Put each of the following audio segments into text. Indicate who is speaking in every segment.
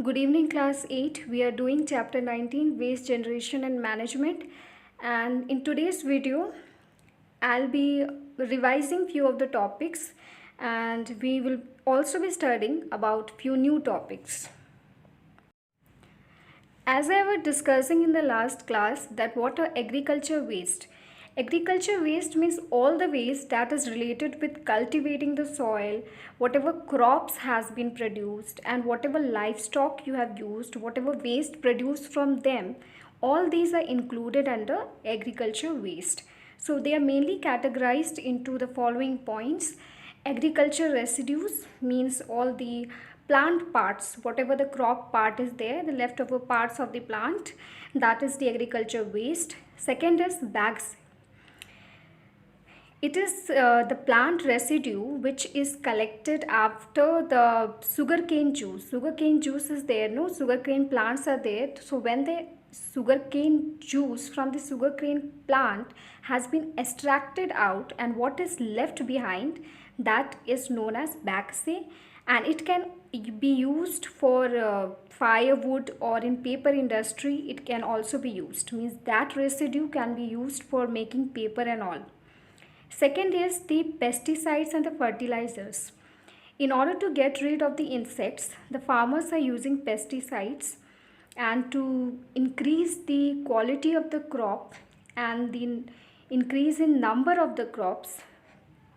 Speaker 1: Good evening, class 8. We are doing chapter 19, waste generation and management. And in today's video, I'll be revising few of the topics, and we will also be studying about few new topics. As I was discussing in the last class that what are agriculture waste. Agriculture waste means all the waste that is related with cultivating the soil, whatever crops has been produced and whatever livestock you have used, whatever waste produced from them, all these are included under agriculture waste. So they are mainly categorized into the following points. Agriculture residues means all the plant parts, whatever the crop part is there, the leftover parts of the plant, that is the agriculture waste. Second is bags. It is the plant residue which is collected after the sugarcane juice. Sugarcane juice is there, no? Sugarcane plants are there. So when the sugarcane juice from the sugarcane plant has been extracted out, and what is left behind, that is known as bagasse, and it can be used for firewood, or in paper industry it can also be used. Means that residue can be used for making paper and all. Second is the pesticides and the fertilizers. In order to get rid of the insects, the farmers are using pesticides, and to increase the quality of the crop and the increase in number of the crops,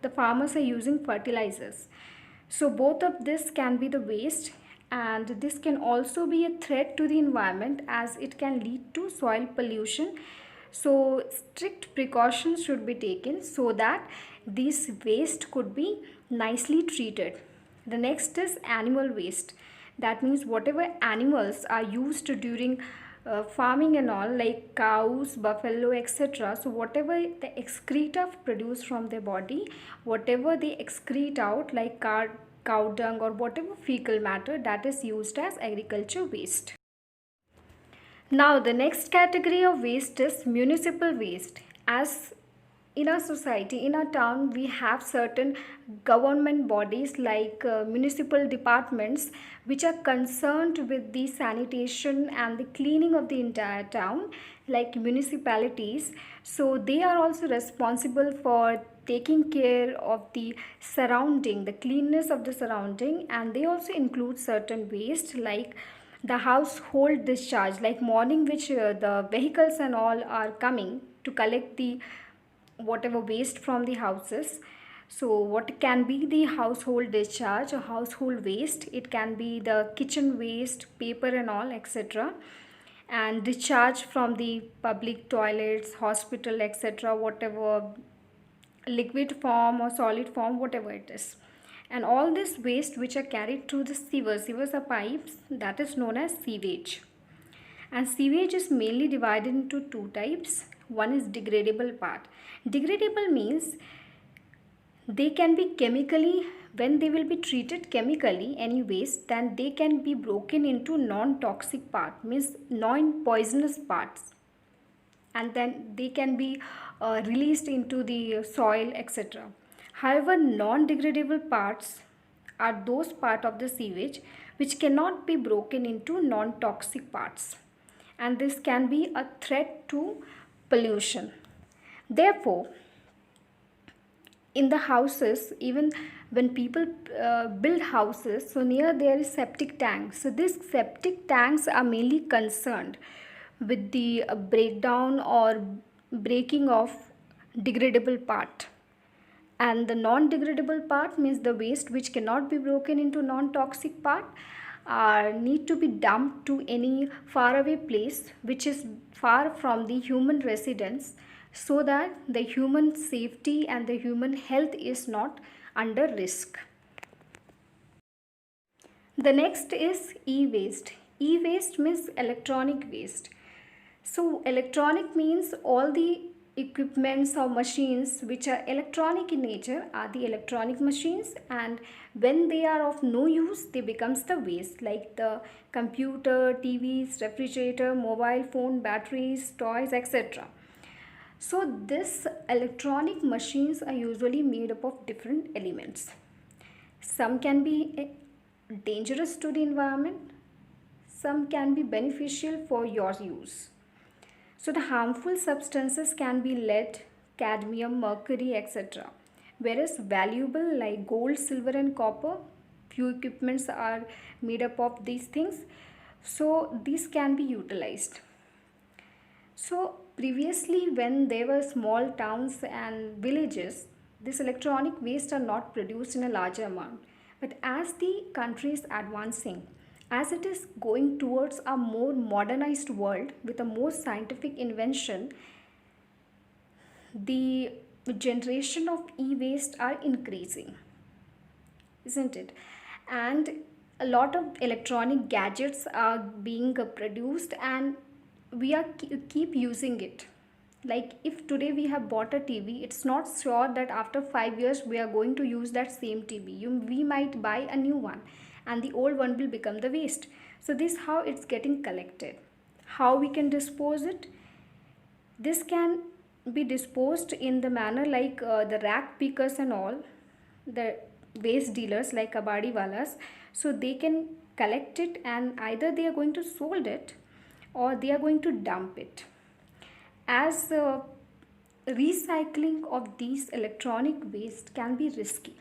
Speaker 1: the farmers are using fertilizers. So both of this can be the waste, and this can also be a threat to the environment as it can lead to soil pollution. So strict precautions should be taken so that this waste could be nicely treated. The next is animal waste. That means whatever animals are used during farming and all, like cows, buffalo, etc. So whatever the excreta produce from their body, whatever they excrete out, like cow dung or whatever fecal matter, that is used as agriculture waste. Now the next category of waste is municipal waste. As in our society, in our town, we have certain government bodies like municipal departments which are concerned with the sanitation and the cleaning of the entire town, like municipalities. So they are also responsible for taking care of the surrounding, the cleanness of the surrounding, and they also include certain waste like the household discharge, like morning which the vehicles and all are coming to collect the whatever waste from the houses. So what can be the household discharge or household waste? It can be the kitchen waste, paper and all, etc., and discharge from the public toilets, hospital, etc., whatever liquid form or solid form, whatever it is. And all this waste which are carried through the sewers are pipes, that is known as sewage. And sewage is mainly divided into two types. One is degradable part. Degradable means they can be chemically, when they will be treated chemically, any waste, then they can be broken into non-toxic part, means non-poisonous parts, and then they can be released into the soil, etc. However, non-degradable parts are those part of the sewage which cannot be broken into non-toxic parts, and this can be a threat to pollution. Therefore, in the houses, even when people build houses, so near there is septic tanks. So these septic tanks are mainly concerned with the breakdown or breaking of degradable part, and the non-degradable part means the waste which cannot be broken into non-toxic part need to be dumped to any faraway place which is far from the human residence, so that the human safety and the human health is not under risk. The next is e-waste. E-waste means electronic waste. So electronic means all the equipments or machines which are electronic in nature are the electronic machines, and when they are of no use they becomes the waste, like the computer, TVs, refrigerator, mobile phone, batteries, toys, etc. So this electronic machines are usually made up of different elements. Some can be dangerous to the environment, some can be beneficial for your use. So the harmful substances can be lead, cadmium, mercury, etc. Whereas valuable like gold, silver and copper, few equipments are made up of these things. So these can be utilized. So previously when there were small towns and villages, this electronic waste are not produced in a larger amount. But as the country is advancing, as it is going towards a more modernized world with a more scientific invention, the generation of e-waste are increasing, isn't it? And a lot of electronic gadgets are being produced, and we are keep using it. Like if today we have bought a TV, it's not sure that after 5 years we are going to use that same TV. We might buy a new one and the old one will become the waste. So this how it's getting collected. How we can dispose it? This can be disposed in the manner like the rack pickers and all, the waste dealers like kabadi walas. So they can collect it and either they are going to sold it or they are going to dump it. As recycling of these electronic waste can be risky.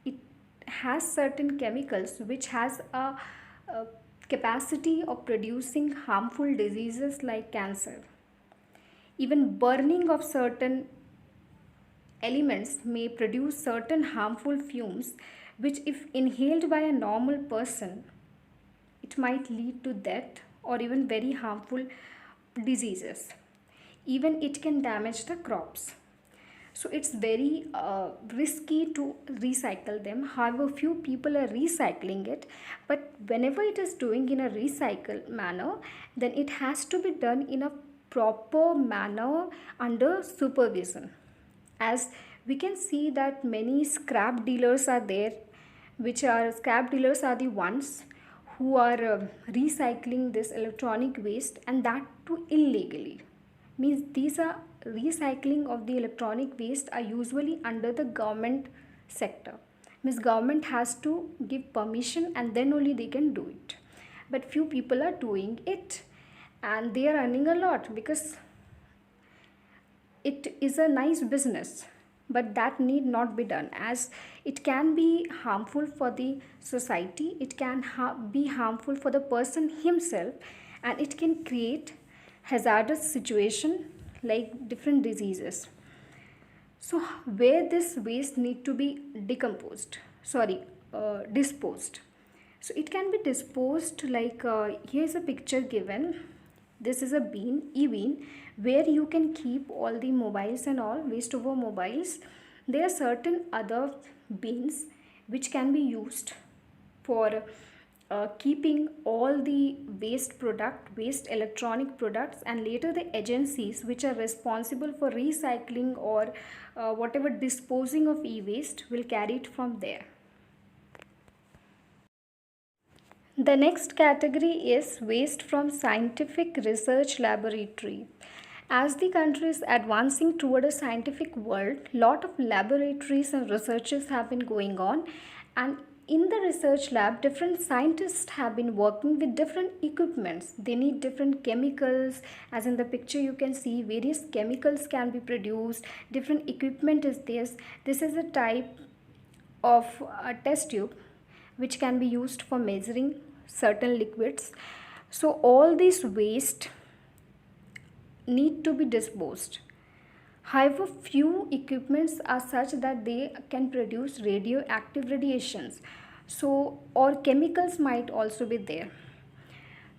Speaker 1: It has certain chemicals which has a capacity of producing harmful diseases like cancer. Even burning of certain elements may produce certain harmful fumes which if inhaled by a normal person, it might lead to death or even very harmful diseases. Even it can damage the crops. So it's very risky to recycle them. However, few people are recycling it, but whenever it is doing in a recycle manner, then it has to be done in a proper manner under supervision. As we can see that many scrap dealers are there, which are scrap dealers are the ones who are recycling this electronic waste, and that too illegally. Means these are recycling of the electronic waste are usually under the government sector. Means government has to give permission and then only they can do it. But few people are doing it and they are earning a lot because it is a nice business, but that need not be done as it can be harmful for the society, it can be harmful for the person himself, and it can create hazardous situation like different diseases. So where this waste need to be decomposed, sorry, disposed. So it can be disposed like here's a picture given. This is a bin, e-bin, where you can keep all the mobiles and all waste over mobiles. There are certain other bins which can be used for keeping all the waste electronic products, and later the agencies which are responsible for recycling or whatever disposing of e-waste will carry it from there. The next category is waste from scientific research laboratory. As the country is advancing toward a scientific world, lot of laboratories and researches have been going on, and in the research lab, different scientists have been working with different equipments. They need different chemicals. As in the picture you can see, various chemicals can be produced. Different equipment is this. This is a type of a test tube which can be used for measuring certain liquids. So all these waste need to be disposed. However, few equipments are such that they can produce radioactive radiations. So, or chemicals might also be there.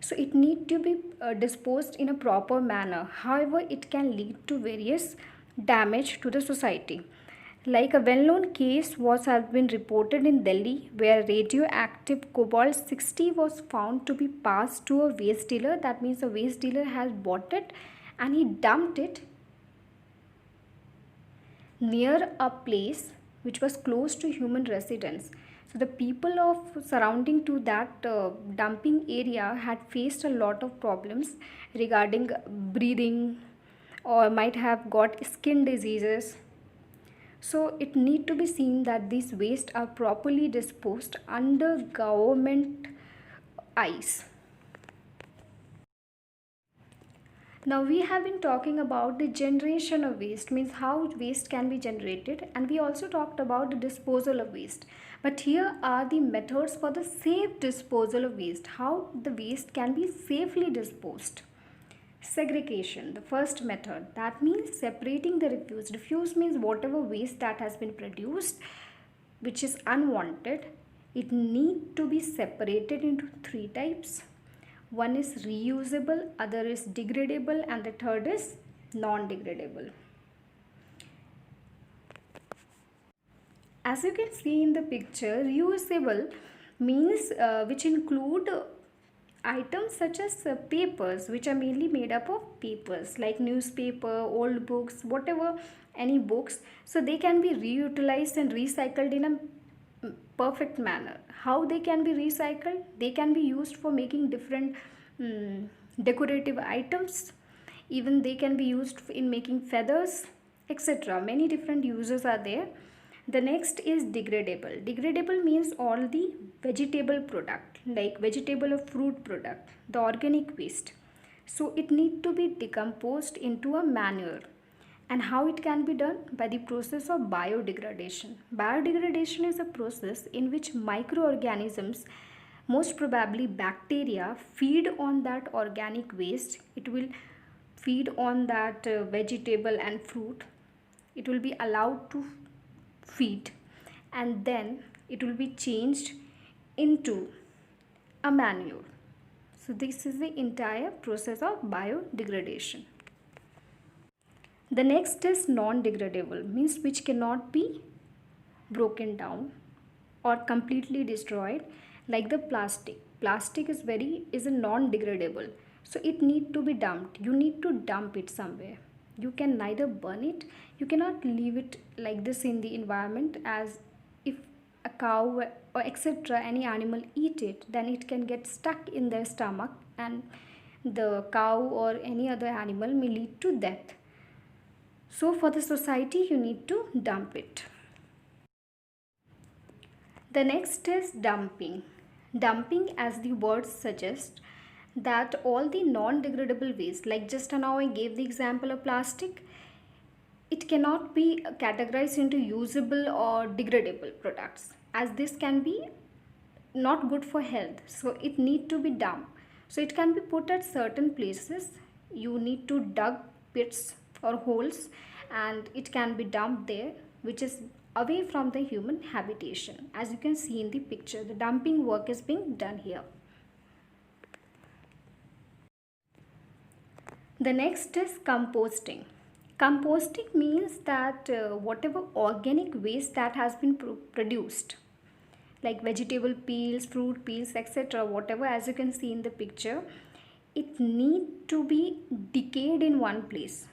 Speaker 1: So, it need to be disposed in a proper manner. However, it can lead to various damage to the society. Like a well-known case has been reported in Delhi where radioactive cobalt 60 was found to be passed to a waste dealer. That means a waste dealer has bought it and he dumped it near a place which was close to human residence. So the people of surrounding to that dumping area had faced a lot of problems regarding breathing or might have got skin diseases. So it need to be seen that these waste are properly disposed under government eyes. Now we have been talking about the generation of waste, means how waste can be generated, and we also talked about the disposal of waste. But here are the methods for the safe disposal of waste, how the waste can be safely disposed. Segregation, the first method, that means separating the refuse. Refuse means whatever waste that has been produced which is unwanted. It need to be separated into three types. One is reusable, other is degradable, and the third is non-degradable. As you can see in the picture, reusable means which include items such as papers, which are mainly made up of papers like newspaper, old books, whatever, any books. So they can be reutilized and recycled in a perfect manner. How they can be recycled? They can be used for making different decorative items. Even they can be used in making feathers, etc. Many different uses are there. The next is degradable. Degradable means all the vegetable product, like vegetable or fruit product, the organic waste. So it need to be decomposed into a manure. And how it can be done? By the process of biodegradation. Biodegradation is a process in which microorganisms, most probably bacteria, feed on that organic waste. It will feed on that vegetable and fruit. It will be allowed to feed, and then it will be changed into a manure. So this is the entire process of biodegradation. The next is non-degradable, means which cannot be broken down or completely destroyed, like the plastic. Plastic is a non-degradable, so it need to be dumped. You need to dump it somewhere. You can neither burn it, you cannot leave it like this in the environment, as if a cow or etc. any animal eat it, then it can get stuck in their stomach and the cow or any other animal may lead to death. So for the society you need to dump it. The next is dumping. Dumping, as the word suggests, that all the non-degradable waste, like just now I gave the example of plastic, it cannot be categorized into usable or degradable products, as this can be not good for health. So it need to be dumped. So it can be put at certain places. You need to dug pits or holes and it can be dumped there, which is away from the human habitation. As you can see in the picture, the dumping work is being done here. The next is composting. Composting means that whatever organic waste that has been produced, like vegetable peels, fruit peels, etc., whatever, as you can see in the picture, it need to be decayed in one place.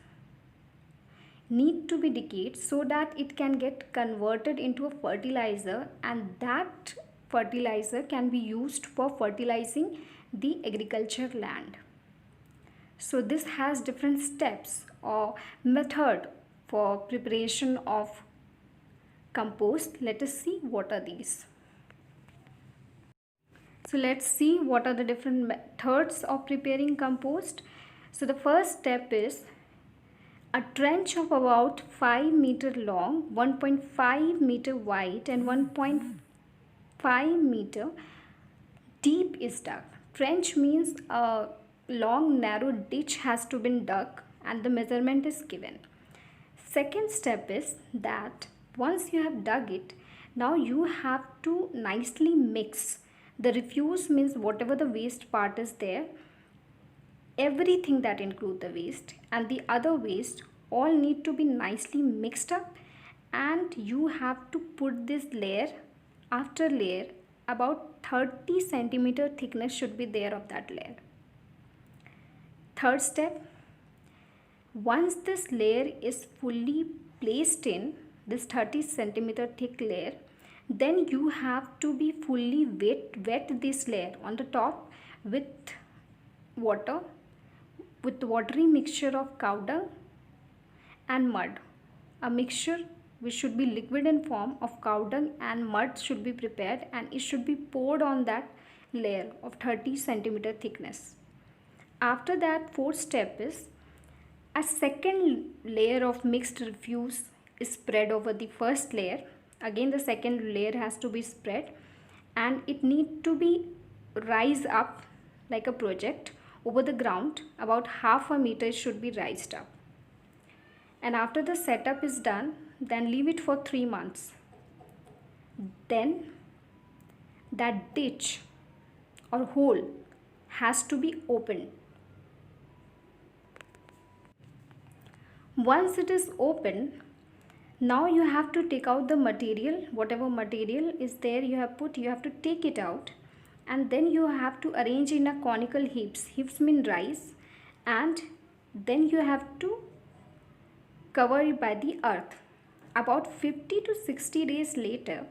Speaker 1: Need to be decayed so that it can get converted into a fertilizer, and that fertilizer can be used for fertilizing the agriculture land. So this has different steps or method for preparation of compost. Let us see what are these. So let's see what are the different methods of preparing compost. So the first step is a trench of about 5 meter long, 1.5 meter wide and 1.5 meter deep is dug. Trench means a long narrow ditch has to be dug and the measurement is given. Second step is that once you have dug it, now you have to nicely mix. The refuse means whatever the waste part is there, everything that include the waste and the other waste all need to be nicely mixed up, and you have to put this layer after layer. About 30 centimeter thickness should be there of that layer. Third step, once this layer is fully placed in this 30 centimeter thick layer, then you have to be fully wet this layer on the top with water, with watery mixture of cow dung and mud. A mixture which should be liquid in form of cow dung and mud should be prepared, and it should be poured on that layer of 30 centimeter thickness. After that, fourth step is A second layer of mixed refuse is spread over the first layer. Again, the second layer has to be spread, and it need to be rise up like a project over the ground. About half a meter should be raised up. And after the setup is done, then leave it for 3 months. Then that ditch or hole has to be opened. Once it is open, now you have to take out the material, whatever material is there you have put, you have to take it out, and then you have to arrange in a conical heaps. Heaps mean rise, and then you have to cover it by the earth. About 50 to 60 days later,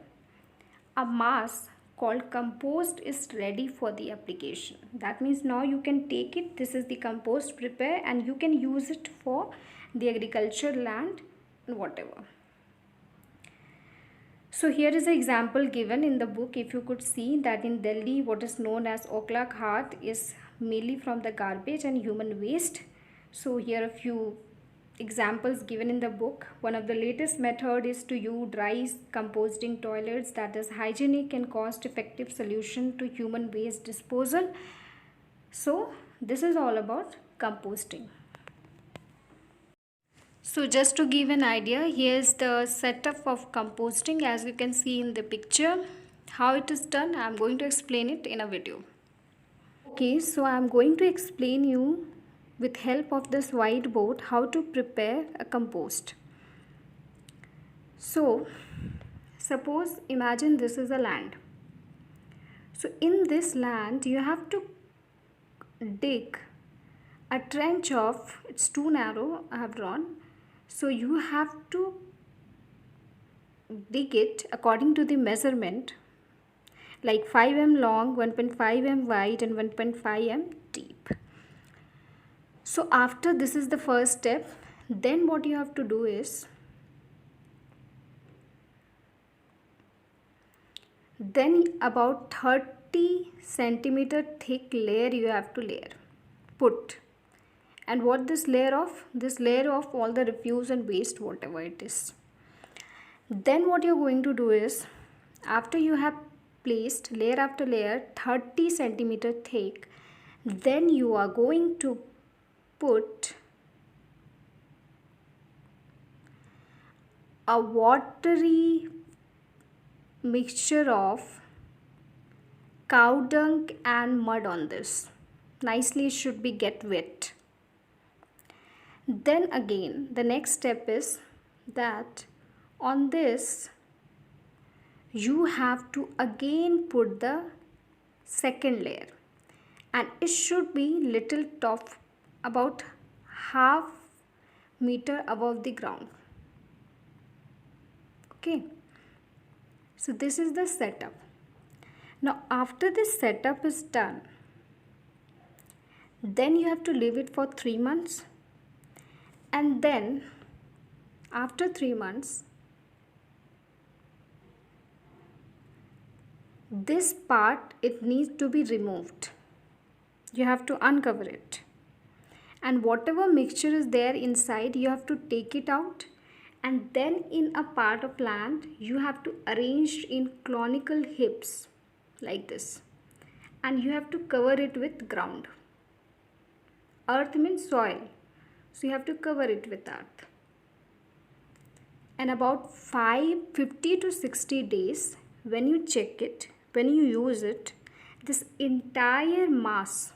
Speaker 1: a mass called compost is ready for the application. That means now you can take it, this is the compost prepare, and you can use it for the agriculture land and whatever. So here is an example given in the book. If you could see that in Delhi, what is known as Okhla Khat is mainly from the garbage and human waste. So here a few examples given in the book. One of the latest method is to use dry composting toilets, that is hygienic and cost effective solution to human waste disposal. So this is all about composting. So just to give an idea, here's the setup of composting. As you can see in the picture, how it is done, I'm going to explain it in a video. Okay, so I'm going to explain you with help of this whiteboard how to prepare a compost. So suppose, imagine this is a land. So in this land you have to dig a trench of, it's too narrow, I have drawn. So you have to dig it according to the measurement, like 5 m long, 1.5 m wide and 1.5 m deep. So after this is the first step, then what you have to do is, then about 30 centimeter thick layer you have to put. And what this layer of? This layer of all the refuse and waste, whatever it is. Then what you're going to do is, after you have placed layer after layer 30 centimeter thick, then you are going to put a watery mixture of cow dung and mud on this. Nicely, it should be get wet. Then again, the next step is that on this you have to again put the second layer, and it should be little top, about half meter above the ground. Okay, so this is the setup. Now after this setup is done, then you have to leave it for 3 months. And then after 3 months, this part, it needs to be removed. You have to uncover it. And whatever mixture is there inside, you have to take it out. And then in a part of land, you have to arrange in conical heaps like this. And you have to cover it with ground. Earth means soil. So you have to cover it with earth. And about 50 to 60 days, when you check it, when you use it, this entire mass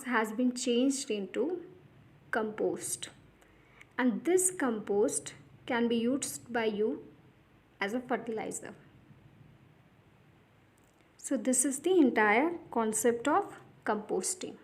Speaker 1: has been changed into compost. And this compost can be used by you as a fertilizer. So this is the entire concept of composting.